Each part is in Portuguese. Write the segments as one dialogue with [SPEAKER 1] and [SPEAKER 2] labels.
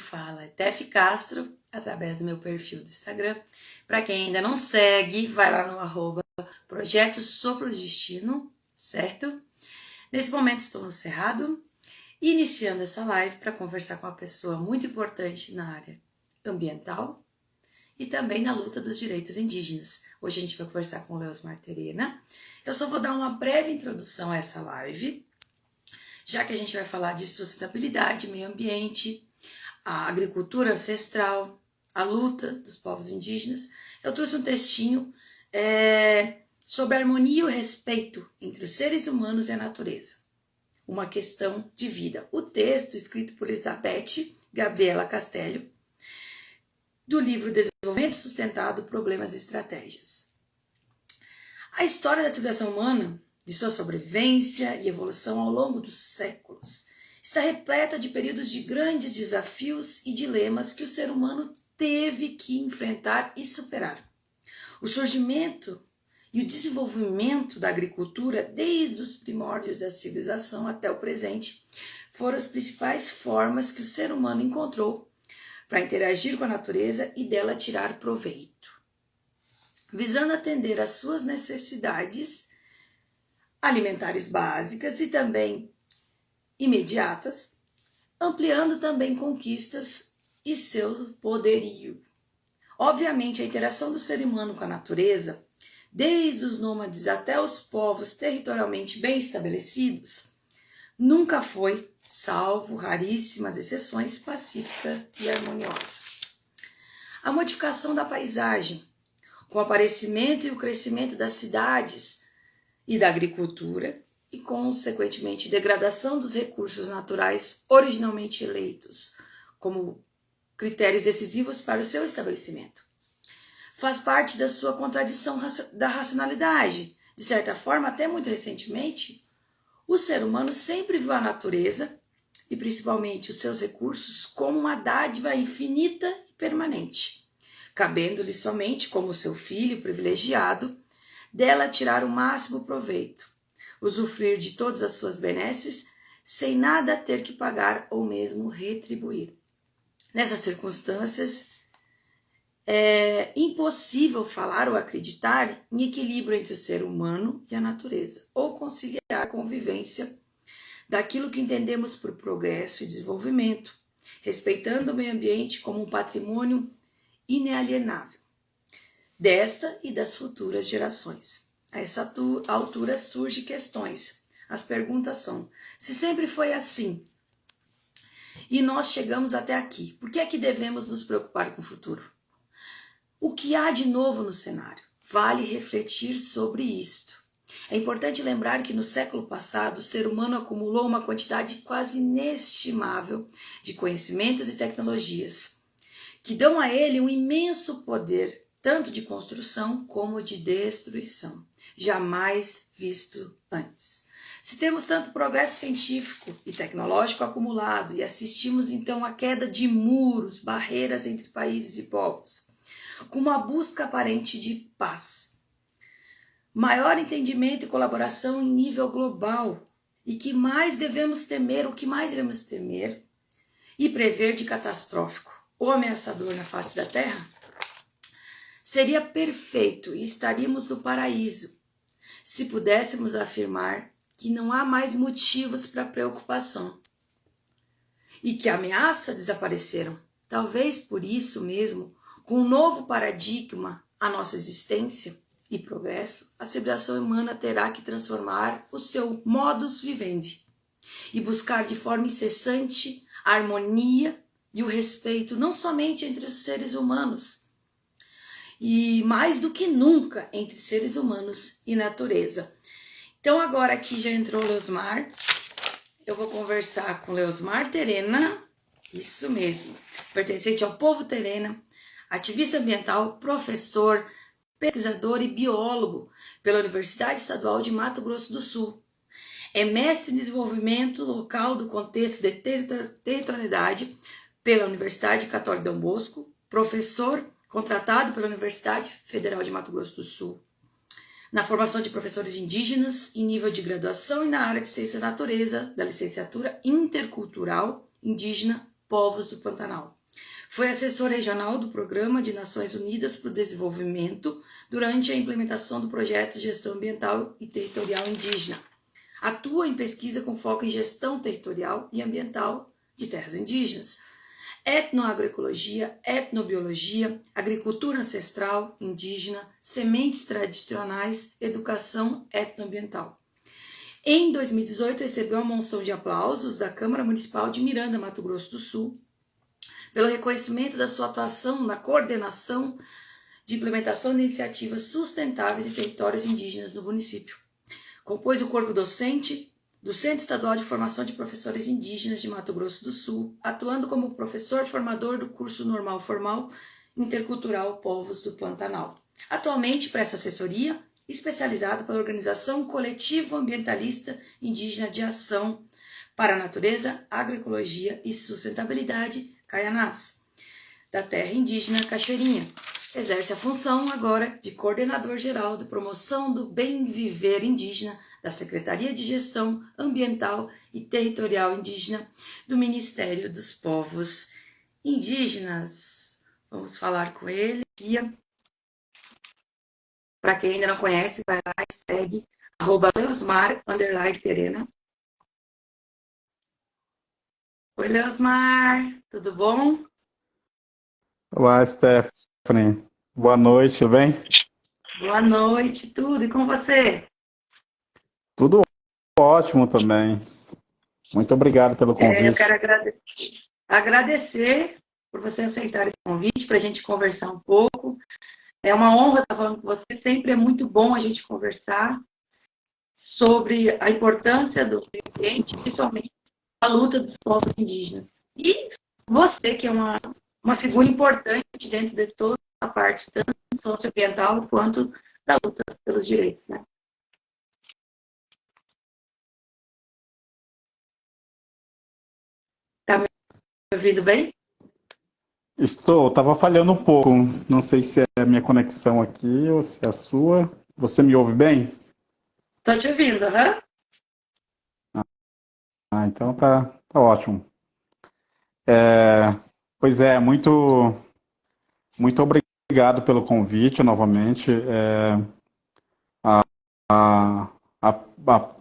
[SPEAKER 1] fala é Tef Castro, através do meu perfil do Instagram. Para quem ainda não segue, vai lá no @Projeto Sopro Destino, certo? Nesse momento estou no Cerrado, iniciando essa live para conversar com uma pessoa muito importante na área ambiental e também na luta dos direitos indígenas. Hoje a gente vai conversar com o Leosmar Terena. Eu só vou dar uma breve introdução a essa live, já que a gente vai falar de sustentabilidade, meio ambiente, a agricultura ancestral, a luta dos povos indígenas. Eu trouxe um textinho sobre a harmonia e o respeito entre os seres humanos e a natureza. Uma questão de vida. O texto, escrito por Elizabeth Gabriela Castello, do livro Desenvolvimento Sustentado, Problemas e Estratégias. A história da civilização humana, de sua sobrevivência e evolução ao longo dos séculos, está repleta de períodos de grandes desafios e dilemas que o ser humano teve que enfrentar e superar. O surgimento e o desenvolvimento da agricultura, desde os primórdios da civilização até o presente, foram as principais formas que o ser humano encontrou para interagir com a natureza e dela tirar proveito, visando atender às suas necessidades alimentares básicas e também imediatas, ampliando também conquistas e seu poderio. Obviamente, a interação do ser humano com a natureza, desde os nômades até os povos territorialmente bem estabelecidos, nunca foi, salvo raríssimas exceções, pacífica e harmoniosa. A modificação da paisagem, com o aparecimento e o crescimento das cidades e da agricultura, e consequentemente degradação dos recursos naturais originalmente eleitos como critérios decisivos para o seu estabelecimento. Faz parte da sua contradição da racionalidade. De certa forma, até muito recentemente, o ser humano sempre viu a natureza, e principalmente os seus recursos, como uma dádiva infinita e permanente, cabendo-lhe somente, como seu filho privilegiado, dela tirar o máximo proveito, usufruir de todas as suas benesses, sem nada ter que pagar ou mesmo retribuir. Nessas circunstâncias, é impossível falar ou acreditar em equilíbrio entre o ser humano e a natureza, ou conciliar a convivência daquilo que entendemos por progresso e desenvolvimento, respeitando o meio ambiente como um patrimônio inalienável desta e das futuras gerações. A essa altura surgem questões. As perguntas são: se sempre foi assim e nós chegamos até aqui, por que é que devemos nos preocupar com o futuro? O que há de novo no cenário? Vale refletir sobre isto. É importante lembrar que no século passado o ser humano acumulou uma quantidade quase inestimável de conhecimentos e tecnologias que dão a ele um imenso poder, tanto de construção como de destruição, jamais visto antes. Se temos tanto progresso científico e tecnológico acumulado e assistimos então à queda de muros, barreiras entre países e povos, com uma busca aparente de paz, maior entendimento e colaboração em nível global, e que mais devemos temer, o que mais devemos temer e prever de catastrófico ou ameaçador na face da Terra, seria perfeito e estaríamos no paraíso se pudéssemos afirmar que não há mais motivos para preocupação e que a ameaça desapareceram. Talvez por isso mesmo, com um novo paradigma à nossa existência e progresso, a civilização humana terá que transformar o seu modus vivendi e buscar de forma incessante a harmonia e o respeito, não somente entre os seres humanos, e mais do que nunca entre seres humanos e natureza. Então agora aqui já entrou o Leosmar, eu vou conversar com Leosmar Terena, isso mesmo, pertencente ao povo Terena, ativista ambiental, professor, pesquisador e biólogo pela Universidade Estadual de Mato Grosso do Sul. É mestre em desenvolvimento local do contexto de territorialidade pela Universidade Católica Dom Bosco, professor contratado pela Universidade Federal de Mato Grosso do Sul, na formação de professores indígenas em nível de graduação e na área de ciência da natureza, da licenciatura intercultural indígena Povos do Pantanal. Foi assessor regional do Programa de Nações Unidas para o Desenvolvimento durante a implementação do projeto de Gestão Ambiental e Territorial Indígena. Atua em pesquisa com foco em gestão territorial e ambiental de terras indígenas, etnoagroecologia, etnobiologia, agricultura ancestral indígena, sementes tradicionais, educação etnoambiental. Em 2018, recebeu a moção de aplausos da Câmara Municipal de Miranda, Mato Grosso do Sul, pelo reconhecimento da sua atuação na coordenação de implementação de iniciativas sustentáveis em territórios indígenas no município. Compôs o corpo docente do Centro Estadual de Formação de Professores Indígenas de Mato Grosso do Sul, atuando como professor formador do curso normal formal intercultural Povos do Pantanal. Atualmente presta assessoria especializada pela Organização Coletivo Ambientalista Indígena de Ação para a Natureza, Agroecologia e Sustentabilidade, Caianás, da terra indígena Cachoeirinha. Exerce a função agora de coordenador geral de promoção do bem viver indígena da Secretaria de Gestão Ambiental e Territorial Indígena do Ministério dos Povos Indígenas. Vamos falar com ele. Para quem ainda não conhece, vai lá e segue @leosmar_terena. Oi, Leosmar, tudo bom?
[SPEAKER 2] Olá, Stephanie. Boa noite, tudo bem?
[SPEAKER 1] Boa noite, tudo. E com você?
[SPEAKER 2] Tudo ótimo também. Muito obrigado pelo
[SPEAKER 1] Eu
[SPEAKER 2] convite.
[SPEAKER 1] quero agradecer por você aceitar esse convite para a gente conversar um pouco. É uma honra estar falando com você. Sempre é muito bom a gente conversar sobre a importância do meio ambiente, principalmente a luta dos povos indígenas. E você, que é uma figura importante dentro de toda a parte, tanto socioambiental quanto da luta pelos direitos, né? Tá me ouvindo bem?
[SPEAKER 2] Estava falhando um pouco. Não sei se é a minha conexão aqui ou se é a sua. Você me ouve bem?
[SPEAKER 1] Estou te ouvindo, aham.
[SPEAKER 2] Então tá ótimo. Pois é, muito obrigado pelo convite novamente. A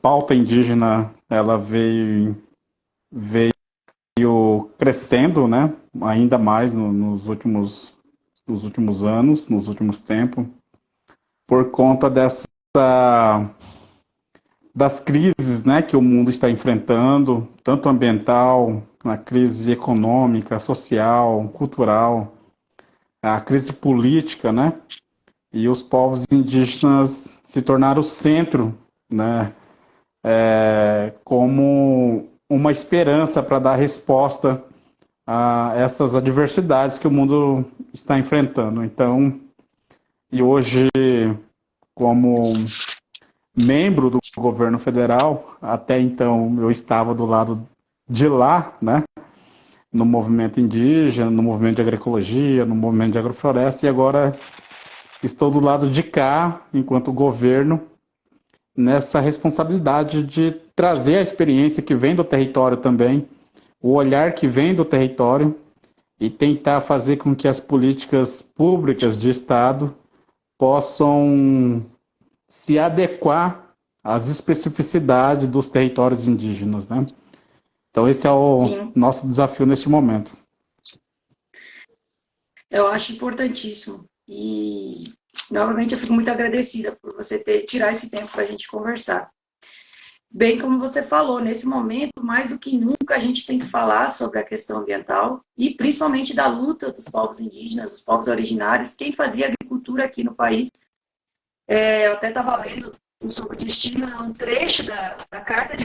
[SPEAKER 2] pauta indígena, ela veio crescendo, né? Ainda mais nos últimos anos, nos últimos tempos, por conta das crises, né, que o mundo está enfrentando, tanto ambiental, a crise econômica, social, cultural, a crise política, né? E os povos indígenas se tornaram o centro, né? Como uma esperança para dar resposta a essas adversidades que o mundo está enfrentando. Então, e hoje, como membro do governo federal, até então eu estava do lado de lá, né, no movimento indígena, no movimento de agroecologia, no movimento de agrofloresta, e agora estou do lado de cá, enquanto governo, nessa responsabilidade de trazer a experiência que vem do território também, o olhar que vem do território, e tentar fazer com que as políticas públicas de Estado possam se adequar às especificidades dos territórios indígenas, né? Então esse é o
[SPEAKER 1] Sim.
[SPEAKER 2] nosso desafio neste momento.
[SPEAKER 1] Eu acho importantíssimo. E, novamente, eu fico muito agradecida por você tirar esse tempo para a gente conversar. Bem como você falou, nesse momento, mais do que nunca, a gente tem que falar sobre a questão ambiental e principalmente da luta dos povos indígenas, dos povos originários, quem fazia agricultura aqui no país. Eu até estava lendo sobre o destino, um trecho da carta de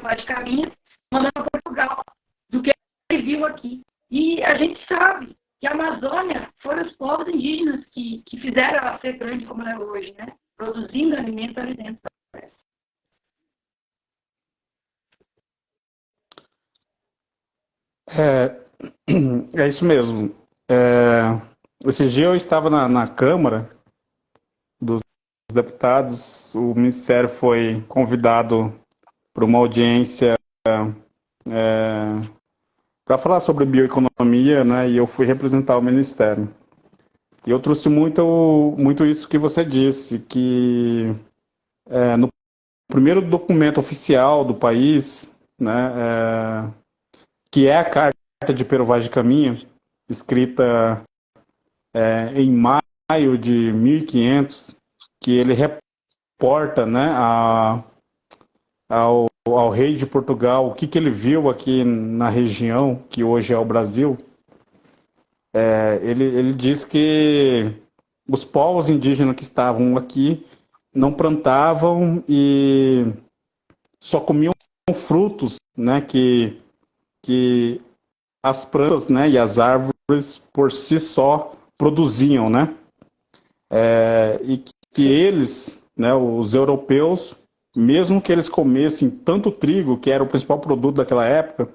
[SPEAKER 1] Vaz de Caminha, mandando para Portugal, do que ele viu aqui. E a gente sabe que a Amazônia foram os povos indígenas que fizeram ela ser grande como ela é hoje, né? Produzindo alimento ali dentro da floresta.
[SPEAKER 2] É isso mesmo. Esse dia eu estava na Câmara dos Deputados, o Ministério foi convidado para uma audiência para falar sobre bioeconomia, né, e eu fui representar o Ministério. E eu trouxe muito isso que você disse, que no primeiro documento oficial do país, né, que é a Carta de Pero de Caminha, escrita em maio de 1500, que ele reporta, né, ao rei de Portugal o que ele viu aqui na região, que hoje é o Brasil. Ele diz que os povos indígenas que estavam aqui não plantavam e só comiam frutos, né, que as plantas, né, e as árvores por si só produziam, né? E que eles, né, os europeus, mesmo que eles comessem tanto trigo, que era o principal produto daquela época,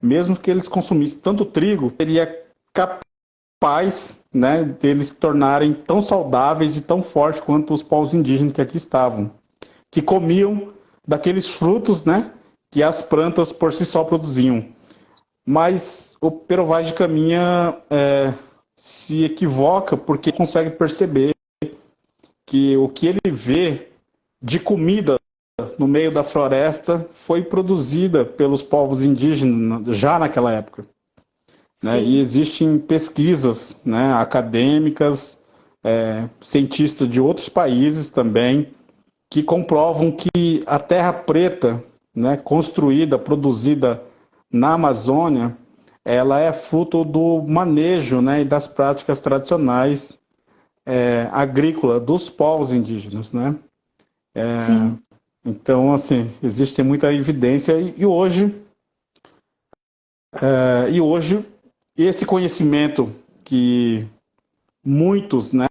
[SPEAKER 2] mesmo que eles consumissem tanto trigo, seria capaz, né, deles se tornarem tão saudáveis e tão fortes quanto os povos indígenas que aqui estavam, que comiam daqueles frutos, né, que as plantas por si só produziam. Mas o Pero Vaz de Caminha se equivoca porque consegue perceber que o que ele vê de comida no meio da floresta foi produzida pelos povos indígenas já naquela época. Né? E existem pesquisas, né, acadêmicas, cientistas de outros países também, que comprovam que a terra preta, né, construída, produzida na Amazônia, ela é fruto do manejo, né, e das práticas tradicionais agrícolas dos povos indígenas, né?
[SPEAKER 1] Sim.
[SPEAKER 2] Então, assim, existe muita evidência e hoje esse conhecimento que muitos, né,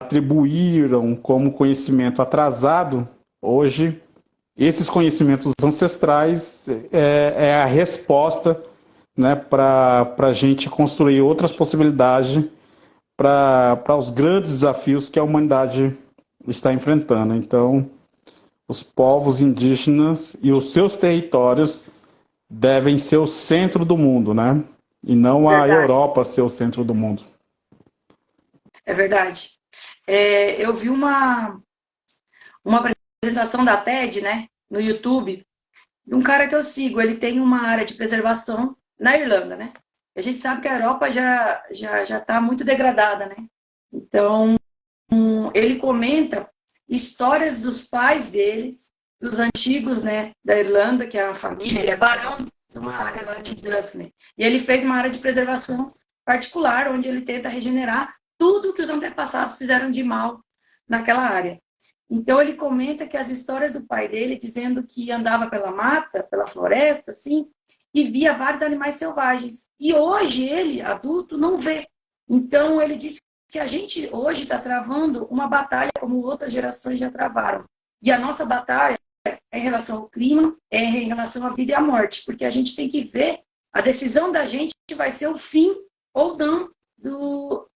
[SPEAKER 2] atribuíram como conhecimento atrasado, hoje esses conhecimentos ancestrais é a resposta, né, para a gente construir outras possibilidades para os grandes desafios que a humanidade está enfrentando. Então, os povos indígenas e os seus territórios devem ser o centro do mundo, né? E não a
[SPEAKER 1] Verdade.
[SPEAKER 2] Europa ser o centro do mundo.
[SPEAKER 1] É verdade. Eu vi uma apresentação da TED, né, no YouTube, de um cara que eu sigo. Ele tem uma área de preservação na Irlanda, né? A gente sabe que a Europa já está muito degradada, né? Então, ele comenta histórias dos pais dele, dos antigos, né, da Irlanda, que é a família, ele é barão de uma área lá de Dublin. E ele fez uma área de preservação particular, onde ele tenta regenerar tudo que os antepassados fizeram de mal naquela área. Então, ele comenta que as histórias do pai dele, dizendo que andava pela mata, pela floresta, assim, e via vários animais selvagens. E hoje ele, adulto, não vê. Então, ele disse que a gente hoje está travando uma batalha como outras gerações já travaram. E a nossa batalha é em relação ao clima, é em relação à vida e à morte, porque a gente tem que ver a decisão da gente vai ser o fim ou não do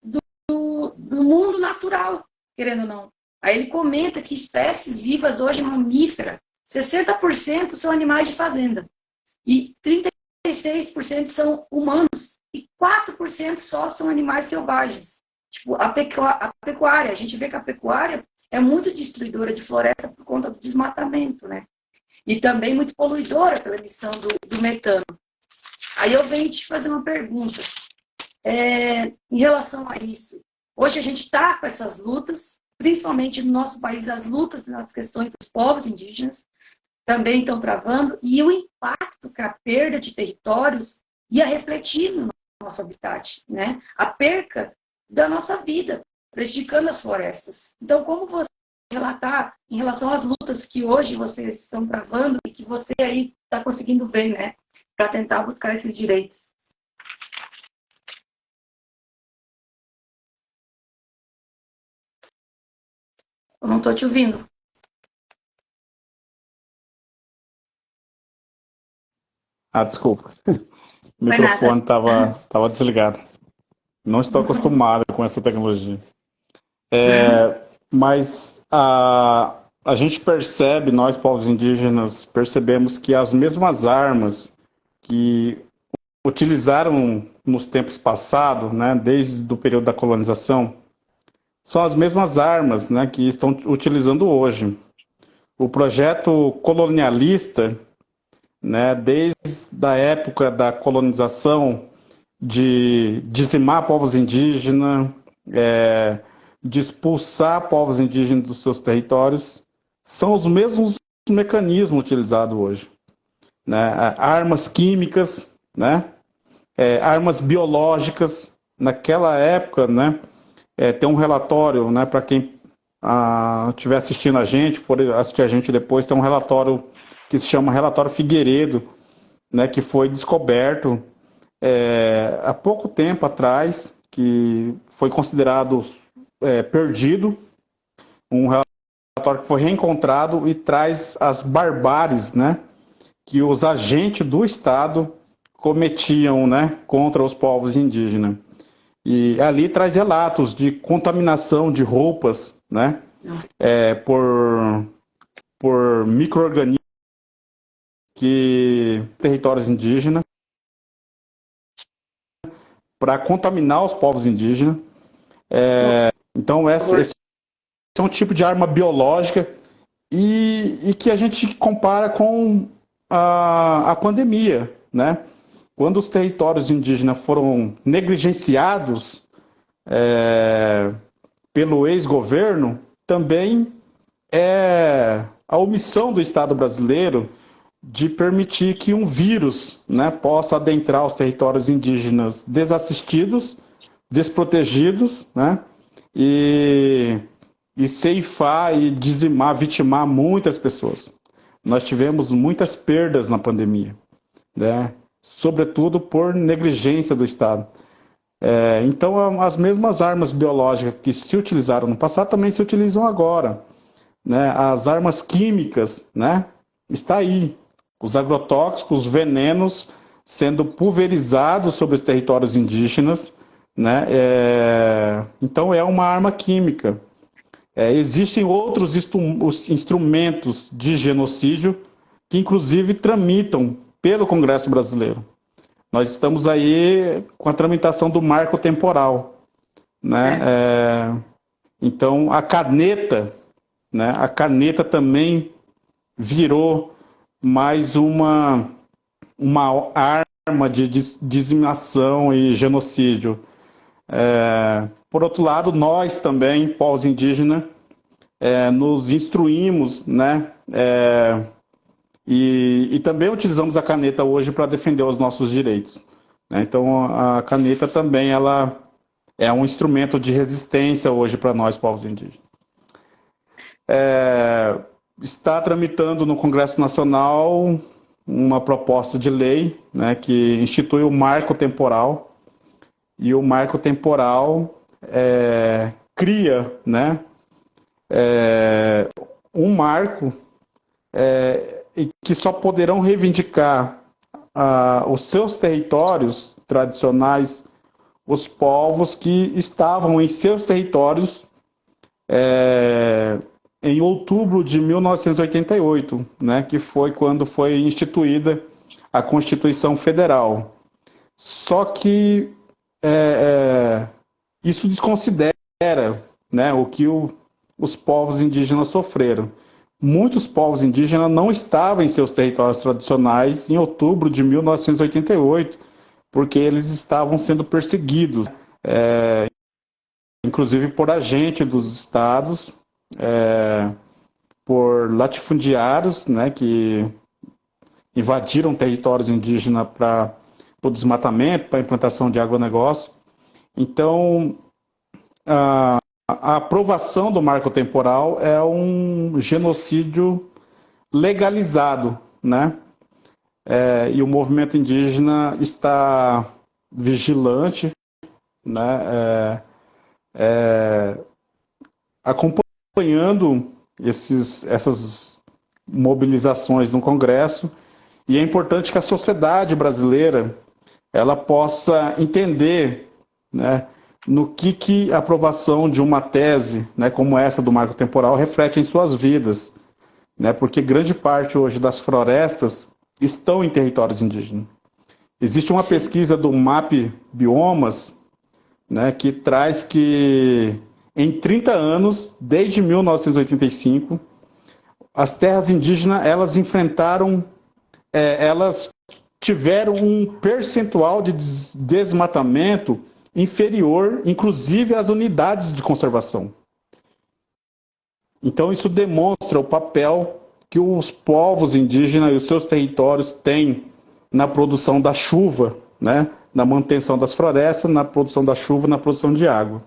[SPEAKER 1] mundo natural, querendo ou não. Aí ele comenta que espécies vivas hoje mamíferas, 60% são animais de fazenda e 36% são humanos e 4% só são animais selvagens. Tipo, a pecuária, a gente vê que a pecuária é muito destruidora de floresta por conta do desmatamento, né? E também muito poluidora pela emissão do metano. Aí eu venho te fazer uma pergunta. Em relação a isso, hoje a gente está com essas lutas, principalmente no nosso país, as lutas nas questões dos povos indígenas também estão travando, e o impacto que a perda de territórios ia refletir no nosso habitat, né? A perca da nossa vida, prejudicando as florestas. Então, como você relatar em relação às lutas que hoje vocês estão travando e que você aí está conseguindo ver, né? Para tentar buscar esses direitos. Eu não estou te ouvindo.
[SPEAKER 2] Desculpa. O
[SPEAKER 1] Não é nada.
[SPEAKER 2] microfone estava desligado. Não estou acostumado com essa tecnologia. Mas a gente percebe, nós povos indígenas, percebemos que as mesmas armas que utilizaram nos tempos passados, né, desde o período da colonização, são as mesmas armas, né, que estão utilizando hoje. O projeto colonialista, né, desde a época da colonização, de dizimar povos indígenas, de expulsar povos indígenas dos seus territórios, são os mesmos mecanismos utilizados hoje, né? Armas químicas, né? Armas biológicas. Naquela época, né? Tem um relatório, né? Para quem estiver assistindo a gente, for assistir a gente depois, tem um relatório que se chama Relatório Figueiredo, né? Que foi descoberto há pouco tempo atrás, que foi considerado perdido, um relatório que foi reencontrado e traz as barbáries, né, que os agentes do Estado cometiam, né, contra os povos indígenas. E ali traz relatos de contaminação de roupas, né, por micro-organismos que territórios indígenas para contaminar os povos indígenas. Então, esse é um tipo de arma biológica e que a gente compara com a pandemia, né? Quando os territórios indígenas foram negligenciados pelo ex-governo, também é a omissão do Estado brasileiro de permitir que um vírus, né, possa adentrar os territórios indígenas desassistidos, desprotegidos, né, e ceifar e dizimar, vitimar muitas pessoas. Nós tivemos muitas perdas na pandemia, né, sobretudo por negligência do Estado. Então, as mesmas armas biológicas que se utilizaram no passado também se utilizam agora, né? As armas químicas, né? Está aí. Os agrotóxicos, os venenos sendo pulverizados sobre os territórios indígenas, né? Então é uma arma química. Existem outros instrumentos de genocídio que inclusive tramitam pelo Congresso Brasileiro. Nós estamos aí com a tramitação do marco temporal, né? Então a caneta, né? A caneta também virou mais uma arma de dizimação e genocídio. Por outro lado, nós também, povos indígenas, nos instruímos, né? E também utilizamos a caneta hoje para defender os nossos direitos, né? Então, a caneta também ela é um instrumento de resistência hoje para nós, povos indígenas. Está tramitando no Congresso Nacional uma proposta de lei, né, que institui o marco temporal, e o marco temporal cria, né, um marco que só poderão reivindicar os seus territórios tradicionais os povos que estavam em seus territórios em outubro de 1988, né, que foi quando foi instituída a Constituição Federal. Só que isso desconsidera, né, o que os povos indígenas sofreram. Muitos povos indígenas não estavam em seus territórios tradicionais em outubro de 1988, porque eles estavam sendo perseguidos, inclusive por agentes dos estados, por latifundiários, né, que invadiram territórios indígenas para o desmatamento, para a implantação de agronegócio. Então, a aprovação do marco temporal é um genocídio legalizado, né? E o movimento indígena está vigilante, né? Acompanhando essas mobilizações no Congresso, e é importante que a sociedade brasileira ela possa entender, né, no que a aprovação de uma tese, né, como essa do marco temporal reflete em suas vidas, né, porque grande parte hoje das florestas estão em territórios indígenas. Existe uma
[SPEAKER 1] Sim.
[SPEAKER 2] pesquisa do MAP Biomas, né, que traz que em 30 anos, desde 1985, as terras indígenas elas enfrentaram, elas tiveram um percentual de desmatamento inferior, inclusive às unidades de conservação. Então isso demonstra o papel que os povos indígenas e os seus territórios têm na produção da chuva, né? Na manutenção das florestas, na produção da chuva, na produção de água.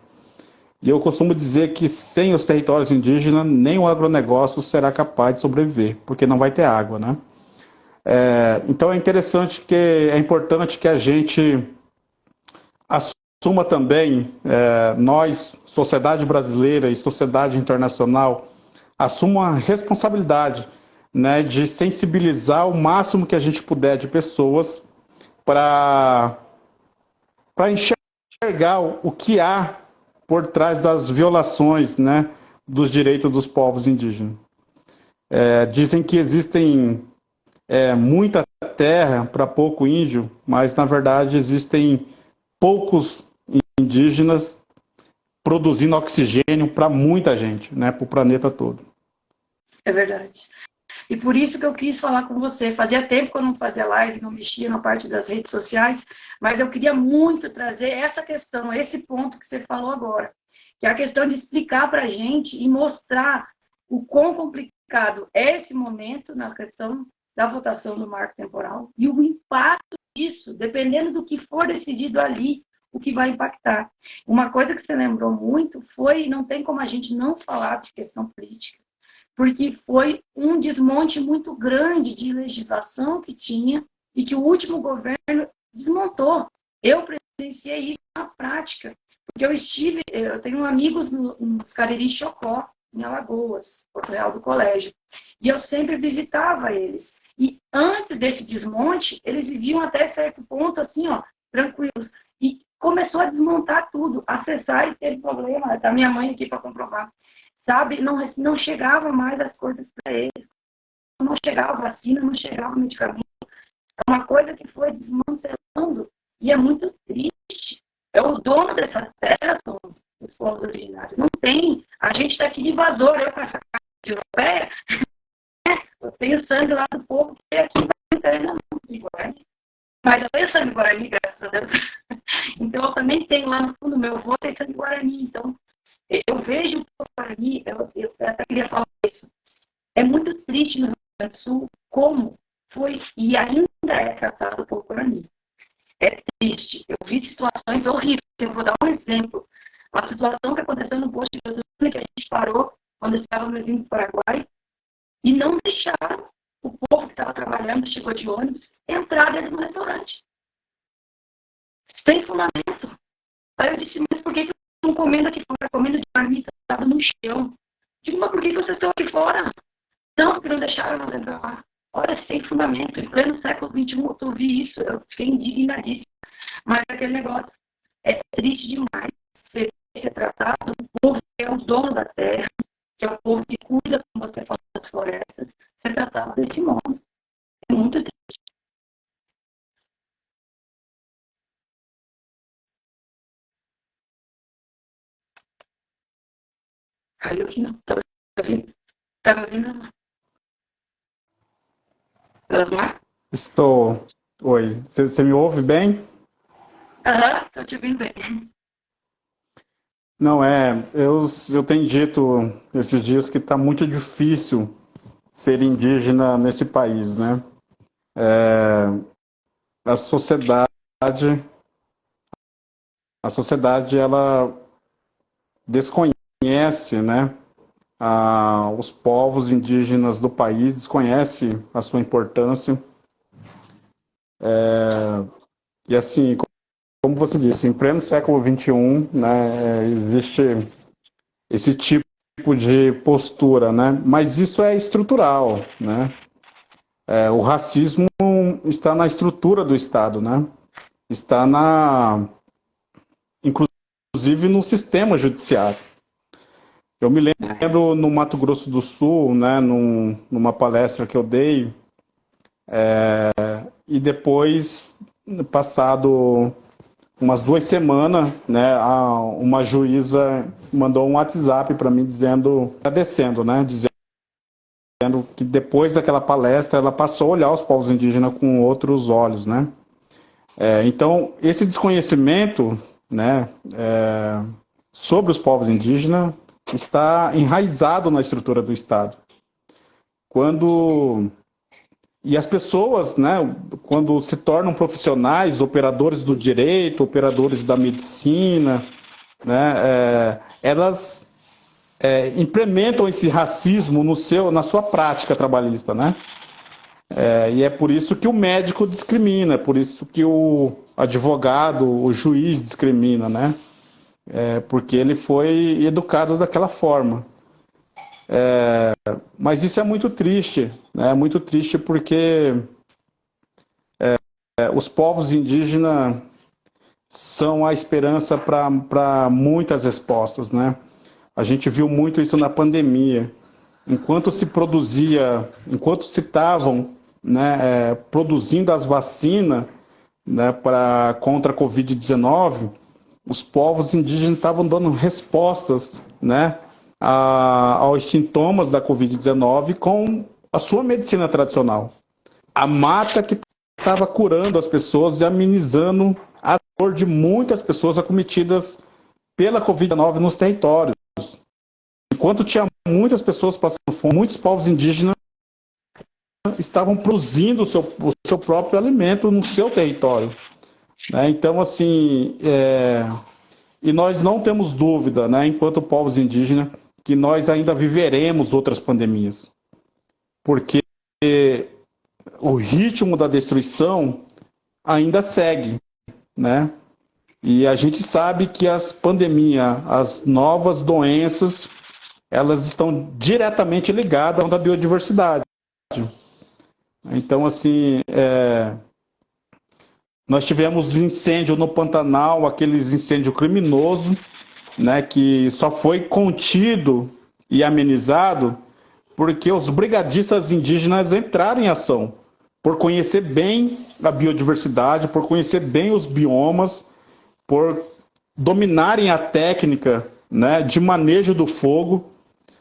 [SPEAKER 2] E eu costumo dizer que sem os territórios indígenas, nem o agronegócio será capaz de sobreviver, porque não vai ter água, né? Então é importante que a gente assuma também, nós, sociedade brasileira e sociedade internacional, assuma a responsabilidade, né, de sensibilizar o máximo que a gente puder de pessoas para enxergar o que há por trás das violações, né, dos direitos dos povos indígenas. Dizem que existem muita terra para pouco índio, mas na verdade existem poucos indígenas produzindo oxigênio para muita gente, né, para o planeta todo.
[SPEAKER 1] É verdade. E por isso que eu quis falar com você. Fazia tempo que eu não fazia live, não mexia na parte das redes sociais, mas eu queria muito trazer essa questão, esse ponto que você falou agora, que é a questão de explicar para a gente e mostrar o quão complicado é esse momento na questão da votação do marco temporal e o impacto disso, dependendo do que for decidido ali, o que vai impactar. Uma coisa que você lembrou muito foi, não tem como a gente não falar de questão política, porque foi um desmonte muito grande de legislação que tinha e que o último governo desmontou. Eu presenciei isso na prática, porque eu tenho amigos nos Cariri Chocó, em Alagoas, Porto Real do Colégio, e eu sempre visitava eles. E antes desse desmonte, eles viviam até certo ponto, assim, ó, tranquilos. E começou a desmontar tudo, acessar e ter problema. Está minha mãe aqui para comprovar. Sabe? Não chegava mais as coisas para eles. Não chegava vacina, não chegava medicamento. É uma coisa que foi desmantelando e é muito triste. É o dono dessas terras, são os povos originários. Não tem. A gente está aqui de invasor. Eu com essa casa europeia, eu tenho sangue lá do povo que é aqui na interna de Guarani. Mas eu tenho sangue Guarani, graças a Deus. Então eu também tenho lá no fundo meu avô tem sangue Guarani. Então eu vejo o povo Guarani, eu até queria falar isso. É muito triste no Rio Grande do Sul como foi e ainda é tratado o povo Guarani. É triste. Eu vi situações horríveis. Eu vou dar um exemplo. A situação que aconteceu no posto de gasolina que a gente parou quando estávamos vindo do Paraguai e não deixaram o povo que estava trabalhando, chegou de ônibus, entrar dentro do restaurante. Sem fundamento. Aí eu disse, mas por que estão comendo aqui fora? Comendo de marmita, estava no chão. Digo, mas por que vocês estão aqui fora? Não, porque não deixaram nós entrar lá. Olha, sem fundamento. Em pleno século XXI, eu vi isso. Eu fiquei indignadíssima. Mas aquele negócio é triste demais ser tratado do povo que é o dono da terra, que é o povo que cuida, como você fala, das florestas, ser tratado desse modo. É muito triste. Caiu aqui não. Tá ouvindo? Tá me ouvindo? Osmar?
[SPEAKER 2] Estou. Oi, você me ouve bem?
[SPEAKER 1] Aham, estou te ouvindo bem.
[SPEAKER 2] Não, eu tenho dito esses dias que está muito difícil ser indígena nesse país, né? A sociedade, ela desconhece, né? Os povos indígenas do país, desconhece a sua importância. E assim, como você disse, em pleno século XXI, né, existe esse tipo de postura, né? Mas isso é estrutural, né? O racismo está na estrutura do Estado, né? Está inclusive no sistema judiciário. Eu me lembro no Mato Grosso do Sul, né, numa palestra que eu dei, e depois, passado umas 2 semanas, né, uma juíza mandou um WhatsApp para mim agradecendo, né, dizendo que depois daquela palestra ela passou a olhar os povos indígenas com outros olhos, né. Então, esse desconhecimento, né, sobre os povos indígenas está enraizado na estrutura do Estado. E as pessoas, né, quando se tornam profissionais, operadores do direito, operadores da medicina, né, elas implementam esse racismo na sua prática trabalhista, né? E é por isso que o médico discrimina, é por isso que o advogado, o juiz discrimina, né? Porque ele foi educado daquela forma. Mas isso é muito triste, né? É muito triste porque os povos indígenas são a esperança para muitas respostas, né? A gente viu muito isso na pandemia. Enquanto se estavam, né, produzindo as vacinas, né, contra a Covid-19, os povos indígenas estavam dando respostas, né, aos sintomas da Covid-19 com a sua medicina tradicional. A mata que estava curando as pessoas e amenizando a dor de muitas pessoas acometidas pela Covid-19 nos territórios. Enquanto tinha muitas pessoas passando fome, muitos povos indígenas estavam produzindo o seu próprio alimento no seu território, né? Então, assim, e nós não temos dúvida, né, enquanto povos indígenas, que nós ainda viveremos outras pandemias, porque o ritmo da destruição ainda segue, né? E a gente sabe que as pandemias, as novas doenças, elas estão diretamente ligadas à biodiversidade. Então, assim, nós tivemos incêndio no Pantanal, aqueles incêndio criminoso, né, que só foi contido e amenizado porque os brigadistas indígenas entraram em ação, por conhecer bem a biodiversidade, por conhecer bem os biomas, por dominarem a técnica, né, de manejo do fogo.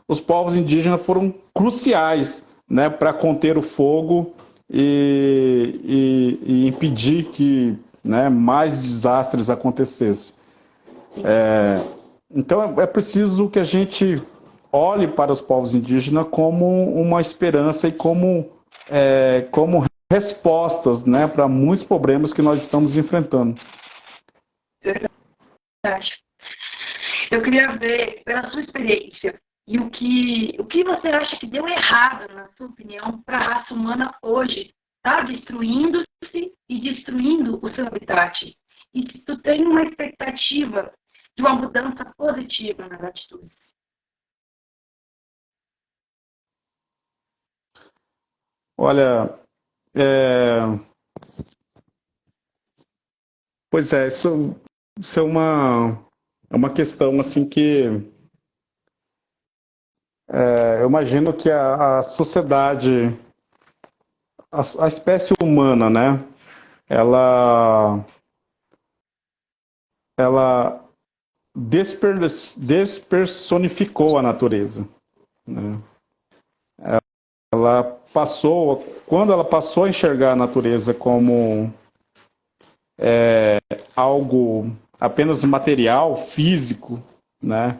[SPEAKER 2] Os povos indígenas foram cruciais, né, para conter o fogo e impedir que, né, mais desastres acontecessem. Então é preciso que a gente olhe para os povos indígenas como uma esperança e como respostas, né, para muitos problemas que nós estamos enfrentando.
[SPEAKER 1] Verdade. Eu queria ver, pela sua experiência, e o que você acha que deu errado, na sua opinião, para a raça humana hoje está destruindo-se e destruindo o seu habitat? E se tu tem uma expectativa de uma mudança positiva nas atitudes?
[SPEAKER 2] Olha, pois é, isso é uma questão assim que eu imagino que a sociedade, a espécie humana, né, ela despersonificou a natureza, né? Quando ela passou a enxergar a natureza como algo apenas material, físico, né,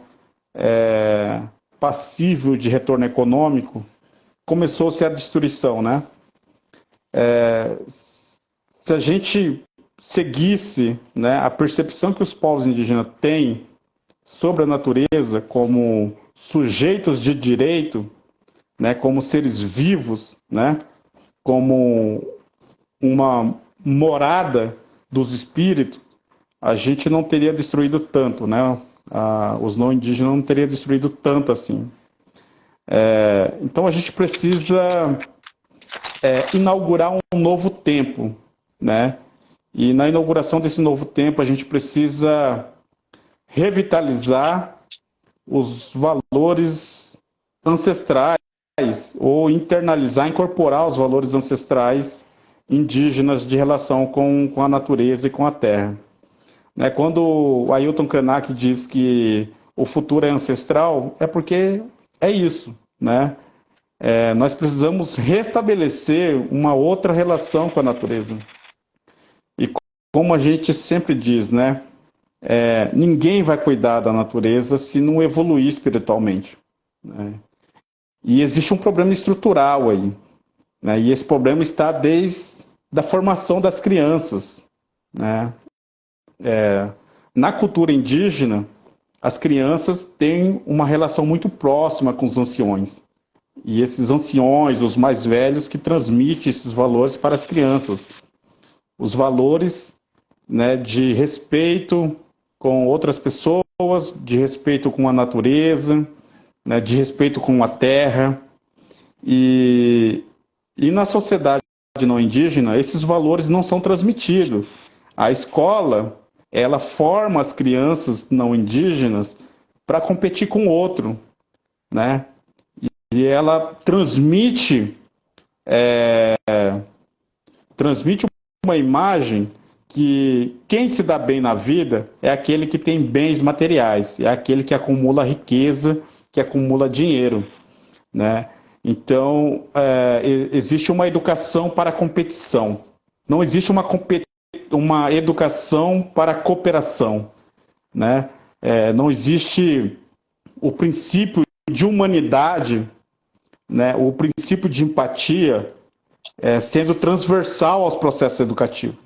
[SPEAKER 2] passível de retorno econômico, começou-se a destruição, né? Se a gente seguisse, né, a percepção que os povos indígenas têm sobre a natureza como sujeitos de direito, né, como seres vivos, né, como uma morada dos espíritos, a gente não teria destruído tanto, né? Os não indígenas não teriam destruído tanto assim. Então a gente precisa inaugurar um novo tempo, né? E na inauguração desse novo tempo a gente precisa revitalizar os valores ancestrais ou internalizar, incorporar os valores ancestrais indígenas de relação com a natureza e com a terra. Né? Quando o Ailton Krenak diz que o futuro é ancestral, é porque é isso, né? Nós precisamos restabelecer uma outra relação com a natureza. E como a gente sempre diz, né? Ninguém vai cuidar da natureza se não evoluir espiritualmente. Né? E existe um problema estrutural aí. Né? E esse problema está desde a formação das crianças. Né? Na cultura indígena, as crianças têm uma relação muito próxima com os anciões. E esses anciões, os mais velhos, que transmitem esses valores para as crianças. Os valores, né, de respeito com outras pessoas, de respeito com a natureza, né, de respeito com a terra. E na sociedade não indígena, esses valores não são transmitidos. A escola, ela forma as crianças não indígenas para competir com o outro, né? E ela transmite uma imagem que quem se dá bem na vida é aquele que tem bens materiais, é aquele que acumula riqueza, que acumula dinheiro, né? Então, existe uma educação para a competição. Não existe uma educação para a cooperação, né? Não existe o princípio de humanidade, né? O princípio de empatia sendo transversal aos processos educativos.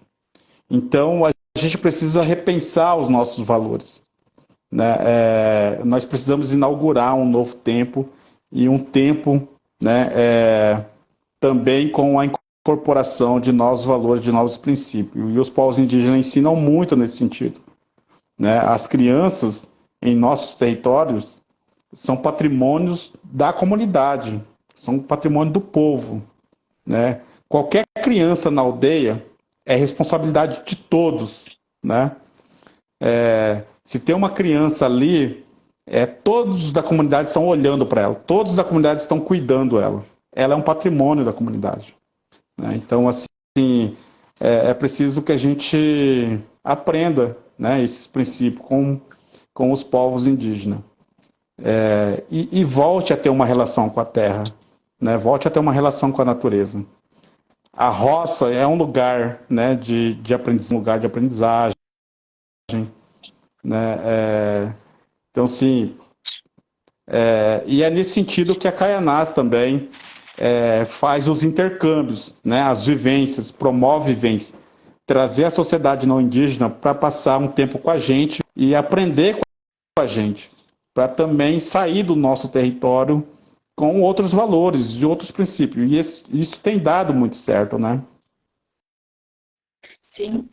[SPEAKER 2] Então, a gente precisa repensar os nossos valores. Né? Nós precisamos inaugurar um novo tempo e um tempo, né, também com a incorporação de novos valores, de novos princípios. E os povos indígenas ensinam muito nesse sentido. Né? As crianças em nossos territórios são patrimônios da comunidade, são patrimônio do povo. Né? Qualquer criança na aldeia é responsabilidade de todos. Né? Se tem uma criança ali, todos da comunidade estão olhando para ela, todos da comunidade estão cuidando dela. Ela é um patrimônio da comunidade. Né? Então, assim, é preciso que a gente aprenda, né, esses princípios com os povos indígenas. E volte a ter uma relação com a terra, né? Volte a ter uma relação com a natureza. A roça é um lugar, né, um lugar de aprendizagem. Né? Então, sim, e é nesse sentido que a Caianás também faz os intercâmbios, né, as vivências, promove vivências, trazer a sociedade não indígena para passar um tempo com a gente e aprender com a gente, para também sair do nosso território com outros valores e outros princípios. E isso tem dado muito certo, né?
[SPEAKER 1] Sim.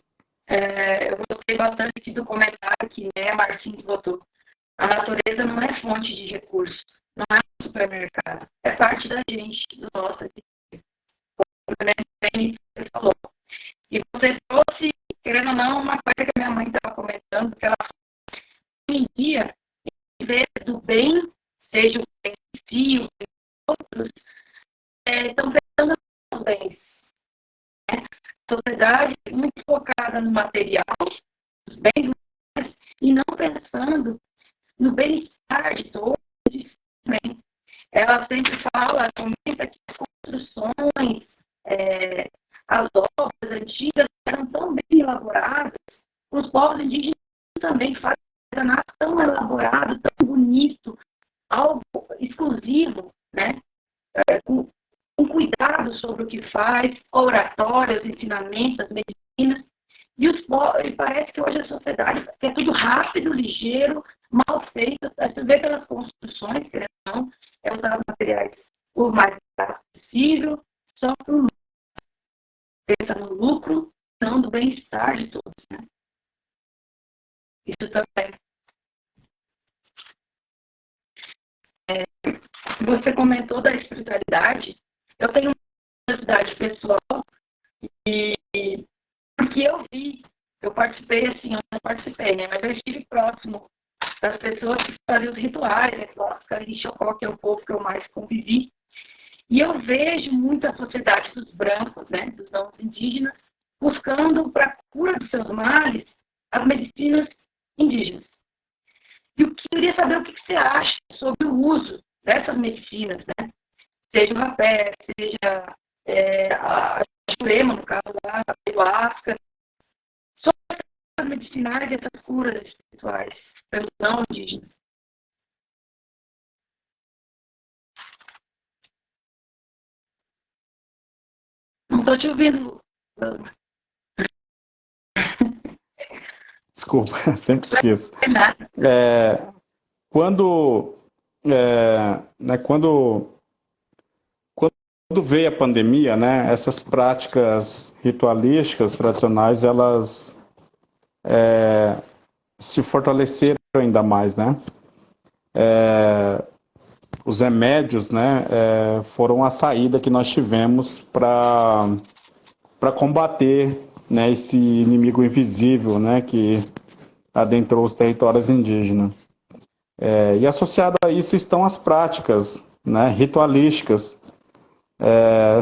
[SPEAKER 1] Eu gostei bastante do comentário que Martins botou. A natureza não é fonte de recursos, não é um supermercado. É parte da gente, do nosso existir. Como você falou. E você trouxe, querendo ou não, uma coisa que a minha mãe estava comentando, que ela falou, hoje em dia, em vez do bem, seja o bem em si, o bem dos outros, estão pensando nos bens. Né? A sociedade é muito focada no material, nos bens, e não pensando no bem-estar de todos. Ela sempre fala, comenta que as construções, as obras antigas eram tão bem elaboradas, os povos indígenas também fazem artesanato tão elaborado, tão bonito, algo exclusivo, né? Com cuidado sobre o que faz, oratórios, ensinamentos, medicinas. E parece que hoje a sociedade é tudo rápido, ligeiro, mal feito. Você vê pelas construções, que não é usar materiais o mais barato possível, só por pensa no lucro, não do bem-estar de todos. Né? Isso também. Você comentou da espiritualidade. Eu tenho uma curiosidade pessoal e porque eu participei assim, eu não participei, né? Mas eu estive próximo
[SPEAKER 3] das pessoas que faziam os rituais, né? Os Xocó, que é o povo que eu mais convivi. E eu vejo muita sociedade dos brancos, né, dos não indígenas, buscando para a cura dos seus males as medicinas indígenas. E eu queria saber o que você acha sobre o uso dessas medicinas, né? Seja o rapé, seja a jurema, no caso lá, a ayahuasca, sobre as medicinais e essas curas espirituais pelos não indígenas. Não estou te ouvindo.
[SPEAKER 2] Desculpa, sempre esqueço. Quando, quando veio a pandemia, né, essas práticas ritualísticas tradicionais, elas se fortaleceram ainda mais, né? Os remédios, né, foram a saída que nós tivemos para combater, né, esse inimigo invisível, né, que adentrou os territórios indígenas. E associado a isso estão as práticas, né, ritualísticas.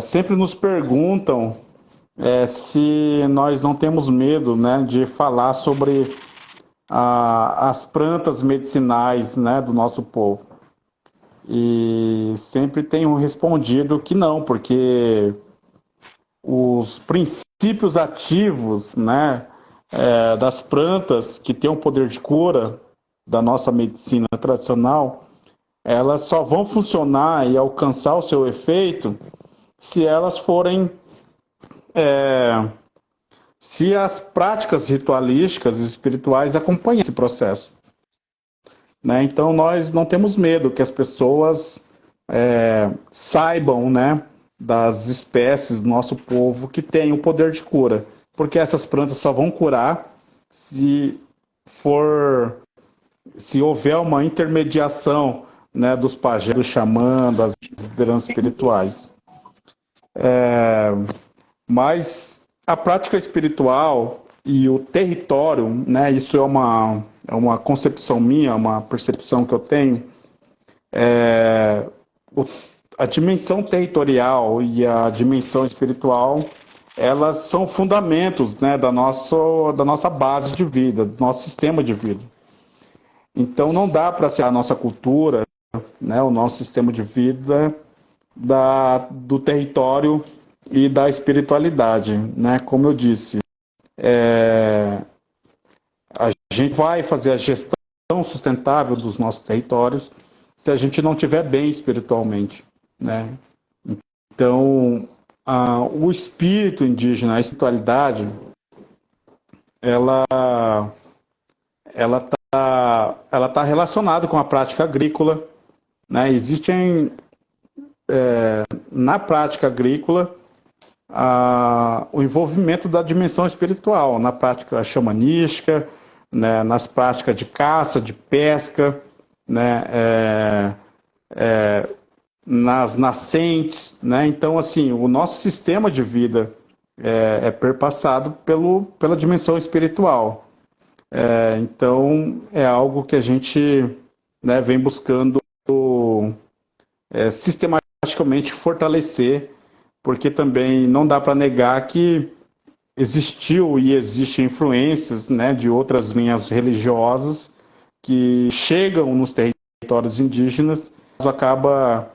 [SPEAKER 2] Sempre nos perguntam se nós não temos medo, né, de falar sobre as plantas medicinais, né, do nosso povo. E sempre tenho respondido que não, porque os princípios ativos, né, das plantas que têm o poder de cura da nossa medicina tradicional, elas só vão funcionar e alcançar o seu efeito se elas forem se as práticas ritualísticas e espirituais acompanhem esse processo. Né? Então nós não temos medo que as pessoas saibam, né, das espécies do nosso povo que têm o poder de cura, porque essas plantas só vão curar se houver uma intermediação, né, dos pajés, do xamã, das lideranças espirituais. Mas a prática espiritual e o território, né, isso é uma concepção minha, uma percepção que eu tenho, a dimensão territorial e a dimensão espiritual, elas são fundamentos, né, da nossa base de vida, do nosso sistema de vida. Então não dá para ser a nossa cultura, né, o nosso sistema de vida do território e da espiritualidade, né? Como eu disse, a gente vai fazer a gestão sustentável dos nossos territórios se a gente não estiver bem espiritualmente, né? Então, o espírito indígena, a espiritualidade, ela tá relacionada com a prática agrícola, né? Existem na prática agrícola o envolvimento da dimensão espiritual, na prática xamanística, né, nas práticas de caça, de pesca, né, nas nascentes, né? Então, assim, o nosso sistema de vida é perpassado pela dimensão espiritual. Então, é algo que a gente, né, vem buscando sistematicamente fortalecer, porque também não dá para negar que existiu e existem influências, né, de outras linhas religiosas que chegam nos territórios indígenas, isso acaba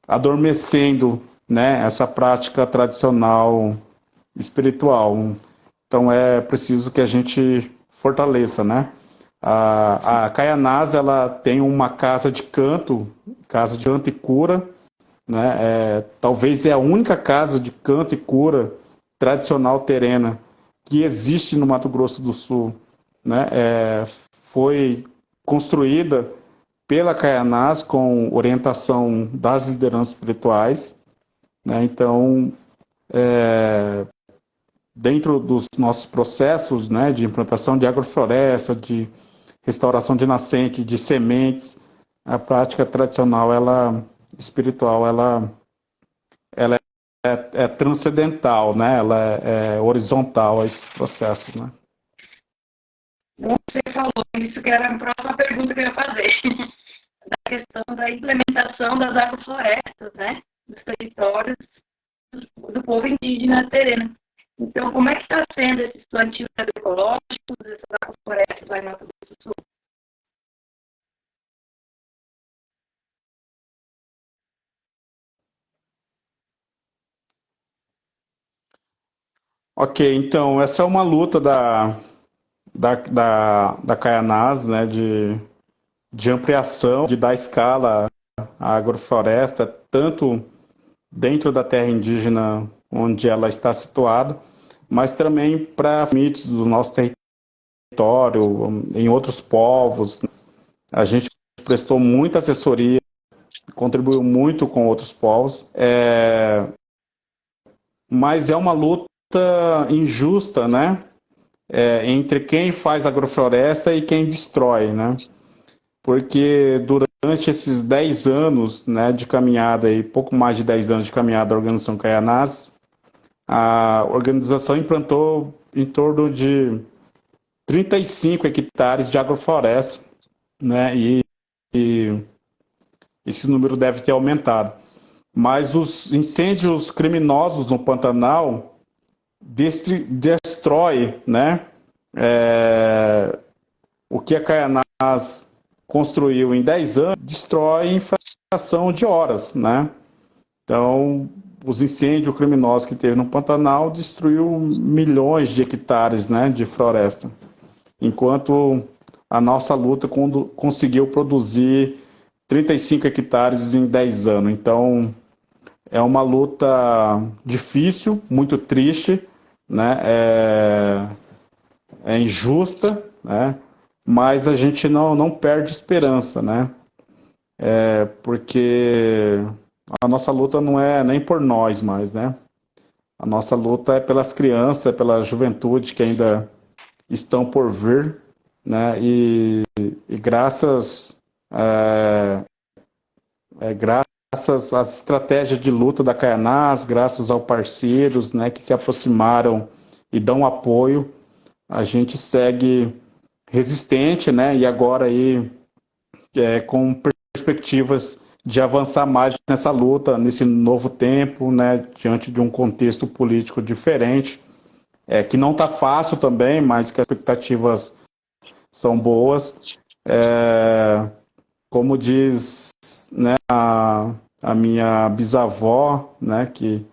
[SPEAKER 2] adormecendo, né, essa prática tradicional espiritual. Então é preciso que a gente fortaleça, né? A Kaianás, ela tem uma casa de canto e cura, né? Talvez é a única casa de canto e cura tradicional terena que existe no Mato Grosso do Sul, né? Foi construída pela Kaianás com orientação das lideranças espirituais, né? Então, dentro dos nossos processos, né, de implantação de agrofloresta, de restauração de nascente, de sementes, a prática tradicional, espiritual, ela é transcendental, né? Ela é horizontal a esses processos, né?
[SPEAKER 3] Bom, você falou isso, que era a próxima pergunta que eu ia fazer, da questão da implementação das agroflorestas, né, dos territórios do povo indígena terreno. Então, como é que está sendo esses plantios agroecológicos, essas agroflorestas lá em Mato Grosso do Sul?
[SPEAKER 2] Ok, então essa é uma luta da Caianás, né, de ampliação, de dar escala à agrofloresta, tanto dentro da terra indígena onde ela está situada, mas também para limites do nosso território, em outros povos. A gente prestou muita assessoria, contribuiu muito com outros povos, mas é uma luta injusta, né? Entre quem faz agrofloresta e quem destrói, né? Porque durante esses 10 anos, né, de caminhada, e pouco mais de 10 anos de caminhada da Organização Caianás, a organização implantou em torno de 35 hectares de agrofloresta, né? E esse número deve ter aumentado. Mas os incêndios criminosos no Pantanal destrói, né? O que a Caianás construiu em 10 anos, destrói em fração de horas, né? Então, os incêndios criminosos que teve no Pantanal destruiu milhões de hectares, né, de floresta. Enquanto a nossa luta conseguiu produzir 35 hectares em 10 anos. Então, é uma luta difícil, muito triste, né? É injusta, né? Mas a gente não perde esperança, né? Porque a nossa luta não é nem por nós mais, né? A nossa luta é pelas crianças, é pela juventude que ainda estão por vir, né? E graças graças às estratégias de luta da Caianás, graças aos parceiros, né, que se aproximaram e dão apoio, a gente segue resistente, né, e agora aí com perspectivas de avançar mais nessa luta, nesse novo tempo, né, diante de um contexto político diferente, que não está fácil também, mas que as expectativas são boas. Como diz, né, a minha bisavó, né, que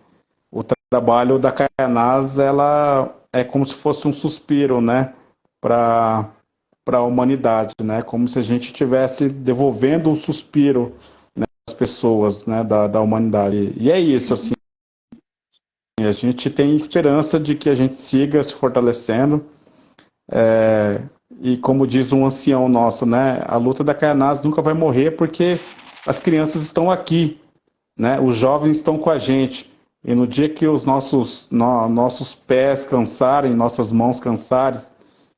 [SPEAKER 2] o trabalho da Caianás, ela é como se fosse um suspiro, né, para a humanidade, né, como se a gente estivesse devolvendo um suspiro, né, às pessoas, né, da humanidade. E é isso, assim, a gente tem esperança de que a gente siga se fortalecendo, e como diz um ancião nosso, né, a luta da Caianás nunca vai morrer porque as crianças estão aqui, né, os jovens estão com a gente. E no dia que os nossos pés cansarem, nossas mãos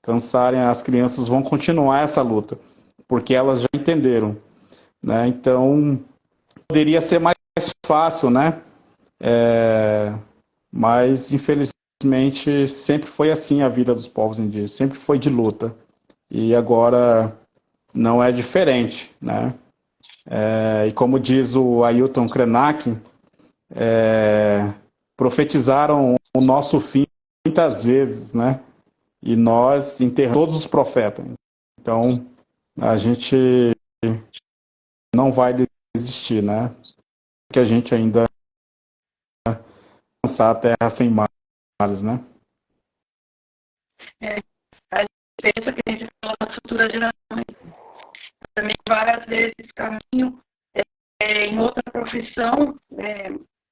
[SPEAKER 2] cansarem, as crianças vão continuar essa luta, porque elas já entenderam, né? Então, poderia ser mais fácil, né? Mas, infelizmente, sempre foi assim a vida dos povos indígenas, sempre foi de luta. E agora não é diferente, né? E como diz o Ailton Krenak, profetizaram o nosso fim muitas vezes, né? E nós enterramos todos os profetas. Então, a gente não vai desistir, né? Que a gente ainda alcançar a terra sem males, né?
[SPEAKER 3] A gente pensa que a gente fala das futuras gerações. Também várias vezes caminho em outra profissão,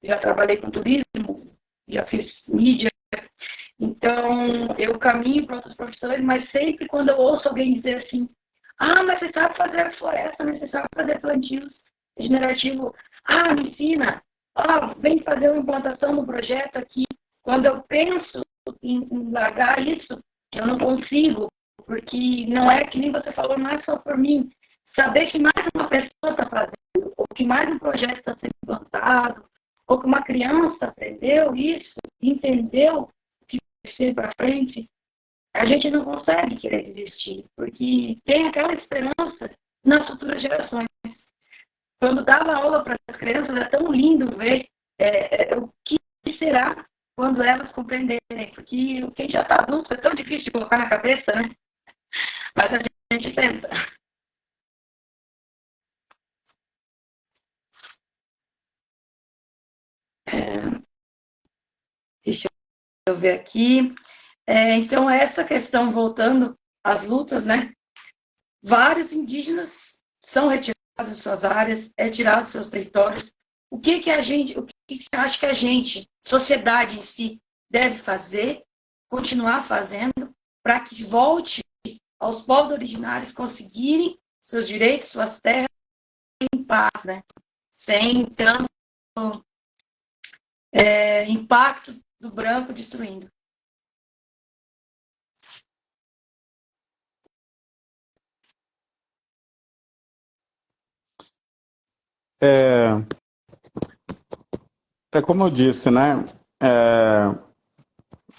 [SPEAKER 3] já trabalhei com turismo, já fiz mídia, então eu caminho para outras profissões, mas sempre quando eu ouço alguém dizer assim, mas você sabe fazer floresta, né? Você sabe fazer plantios regenerativos, me ensina, vem fazer uma implantação no projeto aqui. Quando eu penso em largar isso, eu não consigo, porque não é que nem você falou, não é só por mim. Saber que mais uma pessoa está fazendo, ou que mais um projeto está sendo implantado, ou que uma criança aprendeu isso, entendeu o que vai ser para frente, a gente não consegue querer desistir, porque tem aquela esperança nas futuras gerações. Quando dava aula para as crianças, é tão lindo ver o que será quando elas compreenderem, porque quem já está adulto é tão difícil de colocar na cabeça, né? Mas a gente tenta.
[SPEAKER 1] Deixa eu ver aqui. Então, essa questão, voltando às lutas, né? Vários indígenas são retirados de suas áreas, retirados de seus territórios. O que você acha que a gente, sociedade em si, deve fazer, continuar fazendo, para que volte aos povos originários conseguirem seus direitos, suas terras em paz, né? Sem tanto impacto do branco destruindo.
[SPEAKER 2] Como eu disse, né?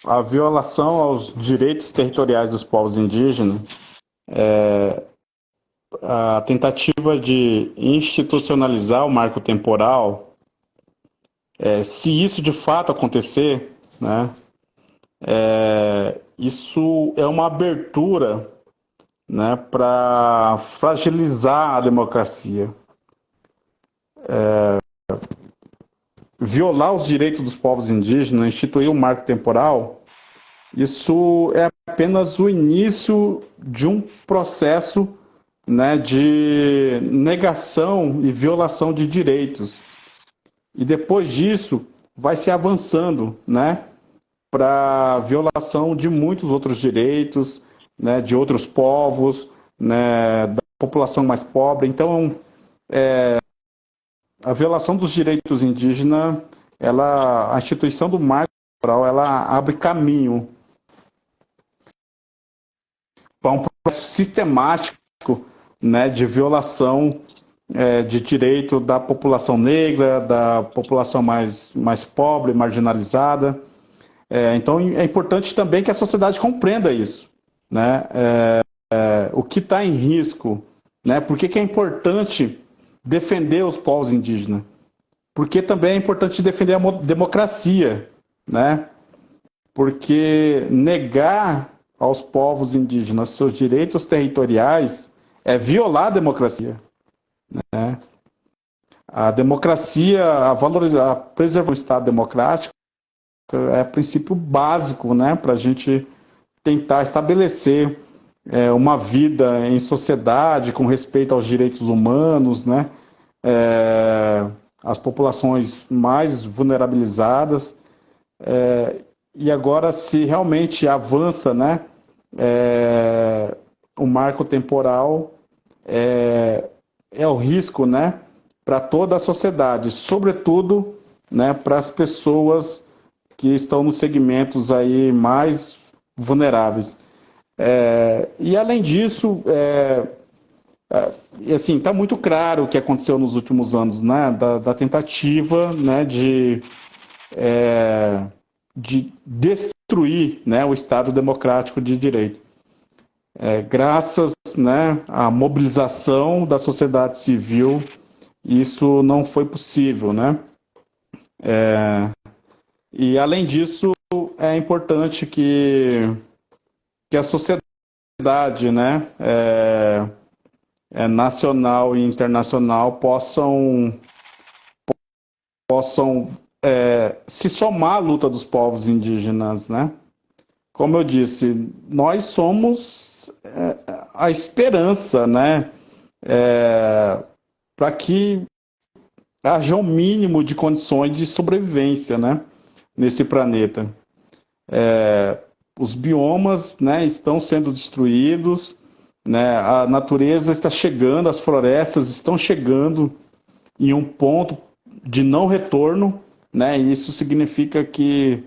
[SPEAKER 2] A violação aos direitos territoriais dos povos indígenas, a tentativa de institucionalizar o marco temporal, se isso de fato acontecer, né? Isso é uma abertura, né, para fragilizar a democracia. Violar os direitos dos povos indígenas, instituir um marco temporal, isso é apenas o início de um processo, né, de negação e violação de direitos. E depois disso, vai se avançando, né, para violação de muitos outros direitos, né, de outros povos, né, da população mais pobre. Então, a violação dos direitos indígenas, a instituição do marco temporal, ela abre caminho para um processo sistemático, né, de violação de direito da população negra, da população mais pobre, marginalizada. Então, é importante também que a sociedade compreenda isso, né? O que está em risco, né? Por que é importante defender os povos indígenas? Porque também é importante defender a democracia, né? Porque negar aos povos indígenas seus direitos territoriais é violar a democracia, né? A democracia, a preservação do Estado democrático é princípio básico, né, para a gente tentar estabelecer uma vida em sociedade com respeito aos direitos humanos, né, as populações mais vulnerabilizadas. E agora, se realmente avança, né, o marco temporal, é o risco, né, para toda a sociedade, sobretudo, né, para as pessoas que estão nos segmentos aí mais vulneráveis. E além disso, assim, está muito claro o que aconteceu nos últimos anos, né, da tentativa, né, de destruir, né, o Estado democrático de direito. Graças, né, à mobilização da sociedade civil, isso não foi possível, né? E, além disso, é importante que a sociedade, né, nacional e internacional possam se somar à luta dos povos indígenas, né? Como eu disse, nós somos a esperança, né, para que haja um mínimo de condições de sobrevivência, né, nesse planeta. Os biomas, né, estão sendo destruídos, né, a natureza está chegando, as florestas estão chegando em um ponto de não retorno, né, e isso significa que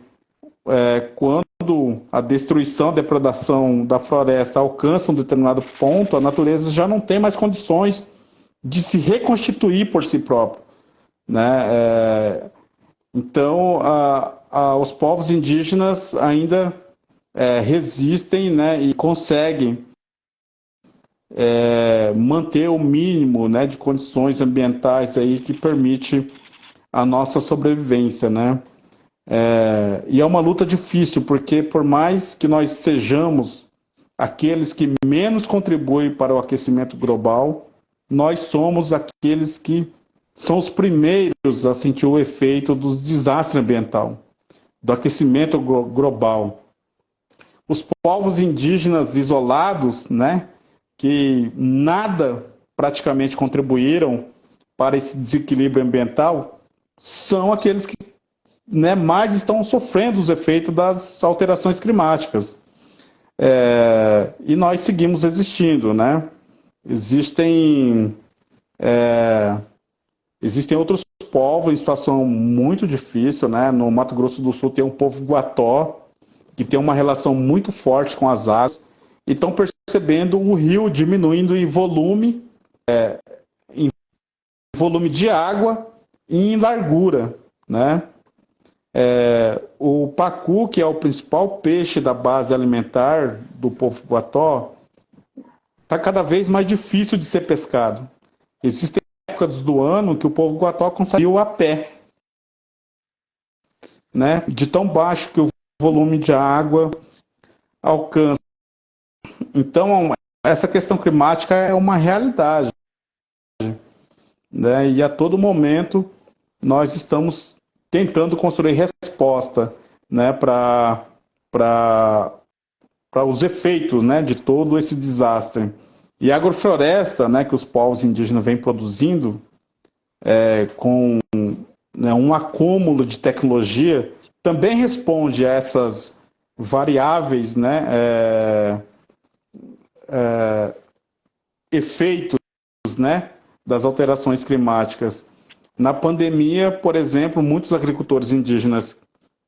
[SPEAKER 2] quando a destruição, a depredação da floresta alcança um determinado ponto, a natureza já não tem mais condições de se reconstituir por si própria, né? Então, os povos indígenas ainda resistem, né, e conseguem manter o mínimo, né, de condições ambientais aí que permite a nossa sobrevivência, né? E é uma luta difícil, porque por mais que nós sejamos aqueles que menos contribuem para o aquecimento global, nós somos aqueles que são os primeiros a sentir o efeito dos desastres ambientais, do aquecimento global. Os povos indígenas isolados, né, que nada praticamente contribuíram para esse desequilíbrio ambiental, são aqueles que, né, mais estão sofrendo os efeitos das alterações climáticas. E nós seguimos existindo, né? Existem outros povos em situação muito difícil, né? No Mato Grosso do Sul tem um povo Guató, que tem uma relação muito forte com as águas, e estão percebendo o rio diminuindo em volume de água e em largura, né? O pacu, que é o principal peixe da base alimentar do povo Guató, está cada vez mais difícil de ser pescado. Existem épocas do ano que o povo Guató consegue ir a pé, né? De tão baixo que o volume de água alcança. Então, essa questão climática é uma realidade, né? E a todo momento nós estamos tentando construir resposta, né, para os efeitos, né, de todo esse desastre. E a agrofloresta, né, que os povos indígenas vêm produzindo, com, né, um acúmulo de tecnologia, também responde a essas variáveis, né, efeitos, né, das alterações climáticas. Na pandemia, por exemplo, muitos agricultores indígenas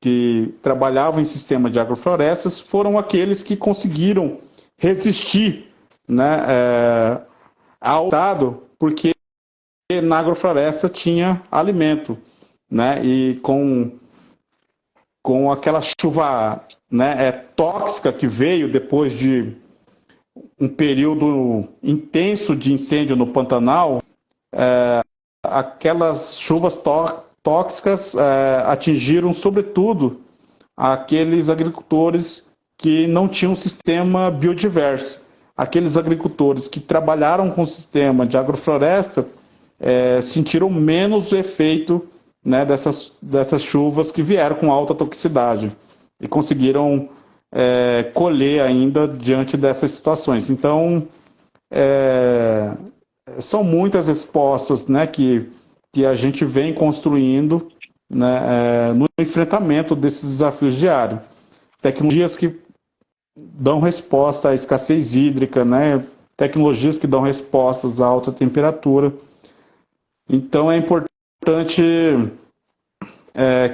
[SPEAKER 2] que trabalhavam em sistema de agroflorestas foram aqueles que conseguiram resistir, né, ao Estado, porque na agrofloresta tinha alimento, né, e com aquela chuva, né, tóxica que veio depois de um período intenso de incêndio no Pantanal, aquelas chuvas tóxicas atingiram, sobretudo, aqueles agricultores que não tinham um sistema biodiverso. Aqueles agricultores que trabalharam com o sistema de agrofloresta sentiram menos o efeito, né, dessas chuvas que vieram com alta toxicidade e conseguiram colher ainda diante dessas situações. Então, são muitas respostas, né, que a gente vem construindo, né, no enfrentamento desses desafios diários. Tecnologias que dão resposta à escassez hídrica, né, tecnologias que dão respostas à alta temperatura. Então é importante